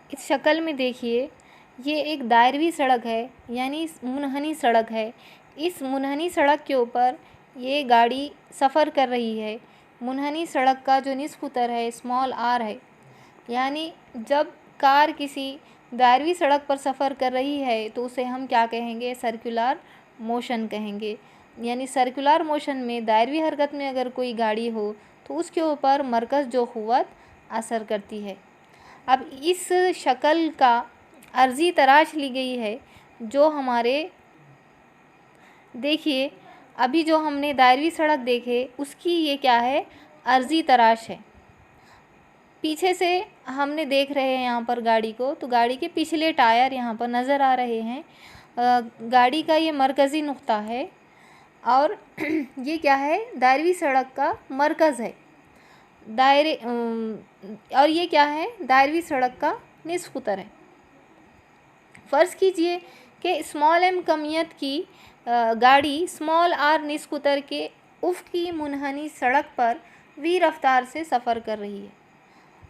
इस शक्ल में देखिए, ये एक दायरवी सड़क है, यानी मुनहनी सड़क है। इस मुनहनी सड़क के ऊपर ये गाड़ी सफ़र कर रही है। मुनहनी सड़क का जो निस्कुतर है स्मॉल आर है, यानी जब कार किसी दायरवी सड़क पर सफ़र कर रही है तो उसे हम क्या कहेंगे? सर्कुलर मोशन कहेंगे। यानी सर्कुलर मोशन में, दायरवी हरकत में अगर कोई गाड़ी हो तो उसके ऊपर मरकज़ जो क़ुव्वत असर करती है। अब इस शक्ल का अर्ज़ी तराश ली गई है, जो हमारे देखिए अभी जो हमने दायरवी सड़क देखे उसकी ये क्या है? अर्ज़ी तराश है। पीछे से हमने देख रहे हैं यहाँ पर गाड़ी को, तो गाड़ी के पिछले टायर यहाँ पर नज़र आ रहे हैं। गाड़ी का ये मरकज़ी नुक्ता है और ये क्या है? दायरवी सड़क का मरकज़ है। और ये क्या है? दायरवी सड़क का निस्कुतर है। फ़र्ज़ कीजिए कि स्मॉल एम कमियत की गाड़ी स्मॉल आर निस्कुतर के उफ़क़ी मुनहनी सड़क पर वी रफ्तार से सफ़र कर रही है।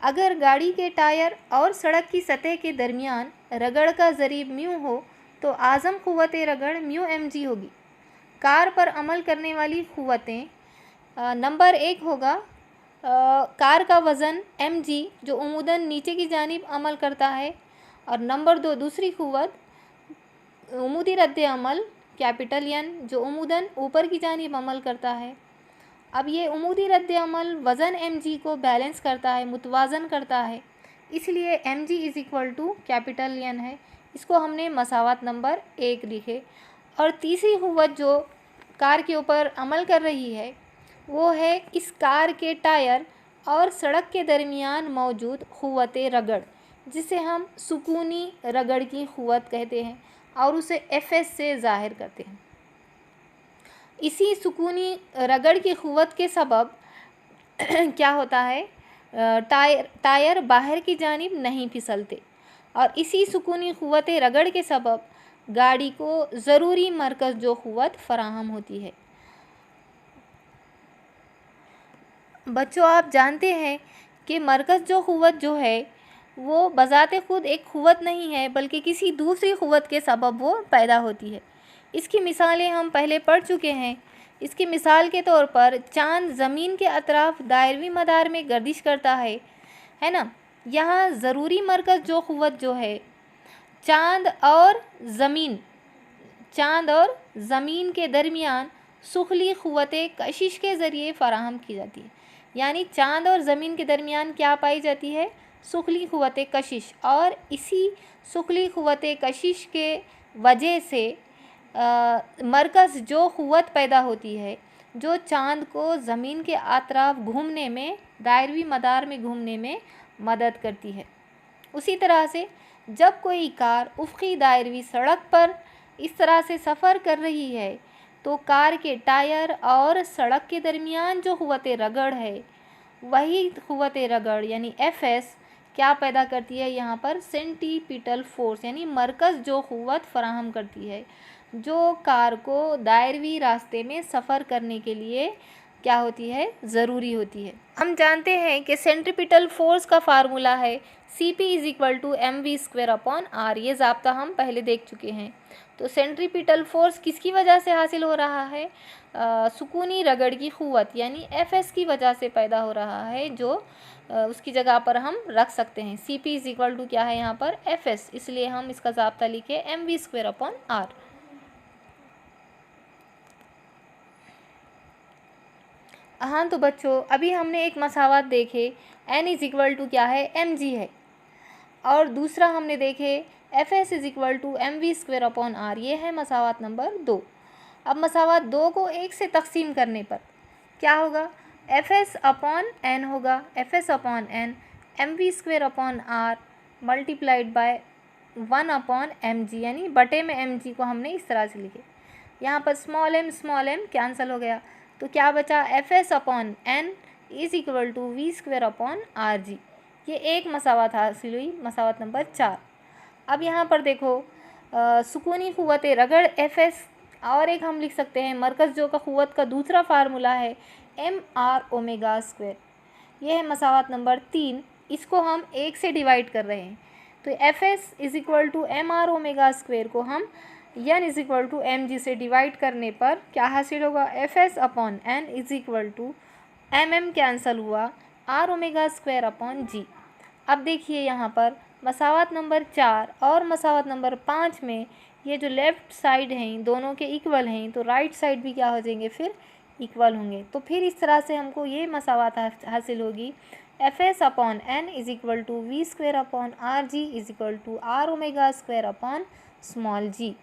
अगर गाड़ी के टायर और सड़क की सतह के दरमियान रगड़ का ज़रीब म्यू हो तो आज़म क़ुव्वत रगड़ म्यू mg होगी। कार पर अमल करने वाली क़ुव्वतें, नंबर 1 होगा कार का वज़न mg जो उमूदन नीचे की जानिब अमल करता है, और नंबर 2 दूसरी क़ुव्वत उमूदी रद्द अमल कैपिटल N जो उमूदन ऊपर की जानिब अमल करता है। अब ये उमूदी रद्द अमल वज़न mg को बैलेंस करता है, मुतवाज़न करता है, इसलिए mg is equal to capital N है। इसको हमने मसावत नंबर 1 लिखे। और तीसरी क़ुव्वत जो कार के ऊपर अमल कर रही है वो है इस कार के टायर और सड़क के दरमियान मौजूद क़ुव्वत रगड़, जिसे हम सुकूनी रगड़ की क़ुव्वत कहते हैं और उसे Fs से ज़ाहिर करते हैं। इसी सुकूनी रगड़ की क़ुव्वत के सबब क्या होता है? टायर बाहर की जानिब नहीं फिसलते, और इसी सुकूनी क़ुव्वत रगड़ के सबब गाड़ी को ज़रूरी मरकज़ जो क़ुव्वत फ़राहम होती है। बच्चों, आप जानते हैं कि मरकज़ जो क़ुव्वत जो है वो बज़ाते ख़ुद एक क़ुव्वत नहीं है, बल्कि किसी दूसरी क़ुव्वत के सबब वो पैदा होती है। इसकी मिसालें हम पहले पढ़ चुके हैं। इसकी मिसाल के तौर पर चाँद ज़मीन के अतराफ़ दायरवी मदार में गर्दिश करता है ना। यहाँ ज़रूरी मरकज़ जो क़ुव्वत जो है चाँद और ज़मीन के दरमियान सुखली क़ुव्वत कशिश के ज़रिए फ़राहम की जाती है। यानी चाँद और ज़मीन के दरमियान क्या पाई जाती है? सुखली क़ुव्वत कशिश, और इसी सुखली क़ुव्वत कशिश के वजह से मरकज़ जो क़ुव्वत पैदा होती है, जो चाँद को ज़मीन के अतराफ़ घूमने में, दायरवी मदार में घूमने में मदद करती है। उसी तरह से जब कोई कार उफ़क़ी दायरवी सड़क पर इस तरह से सफ़र कर रही है तो कार के टायर और सड़क के दरमियान जो क़ुव्वत रगड़ है, वही क़ुव्वत रगड़ यानी Fs क्या पैदा करती है? यहाँ पर सेंटीपिटल फ़ोर्स यानी मरकज़ जो क़ुव्वत फ़राहम करती है, जो कार को दायरवी रास्ते में सफ़र करने के लिए क्या होती है? ज़रूरी होती है। हम जानते हैं कि सेंट्रीपिटल फ़ोर्स का फार्मूला है Cp is equal to mv²/r। ये ज़ाब्ता हम पहले देख चुके हैं। तो सेंट्रीपिटल फ़ोर्स किसकी वजह से हासिल हो रहा है? सुकूनी रगड़ की क़ुव्वत यानी Fs की वजह से पैदा हो रहा है, जो उसकी जगह पर हम रख सकते हैं। Cp इज़ इक्वल टू क्या है यहाँ पर? Fs, इसलिए हम इसका ज़ाब्ता लिखे mv²/r। हाँ, तो बच्चों अभी हमने एक मसावत देखे, n इज़ इक्वल टू क्या है? mg है, और दूसरा हमने देखे Fs is equal to mv²/r। ये है मसावत नंबर 2। अब मसावत 2 को 1 से तकसीम करने पर क्या होगा? Fs/n होगा, Fs/n mv²/r multiplied by 1/mg, यानी बटे में mg को हमने इस तरह से लिखे। यहाँ पर स्मॉल m कैंसिल हो गया, तो क्या बचा? Fs/n is equal to v²/rg। ये एक मसावत हासिल हुई, मसावत नंबर 4। अब यहाँ पर देखो सुकूनी क़ुव्वत रगड़ Fs, और एक हम लिख सकते हैं मरकज़ जो का क़ुव्वत का दूसरा फार्मूला है mr⍵²। यह है मसावत नंबर 3। इसको हम 1 से डिवाइड कर रहे हैं। तो F S is equal to M R omega square को हम N is equal to M G से डिवाइड करने पर क्या हासिल होगा, F S upon N is equal to M M cancel हुआ R omega square upon G. अब देखिए यहाँ पर मसावत नंबर 4 और मसावत नंबर 5 में ये जो लेफ़्ट साइड हैं दोनों के इक्वल हैं, तो राइट साइड भी क्या हो जाएंगे फिर इक्वल होंगे। तो फिर इस तरह से हमको ये मसावत हासिल होगी, F S upon N is equal to V square upon R G is equal to R omega square upon small ji.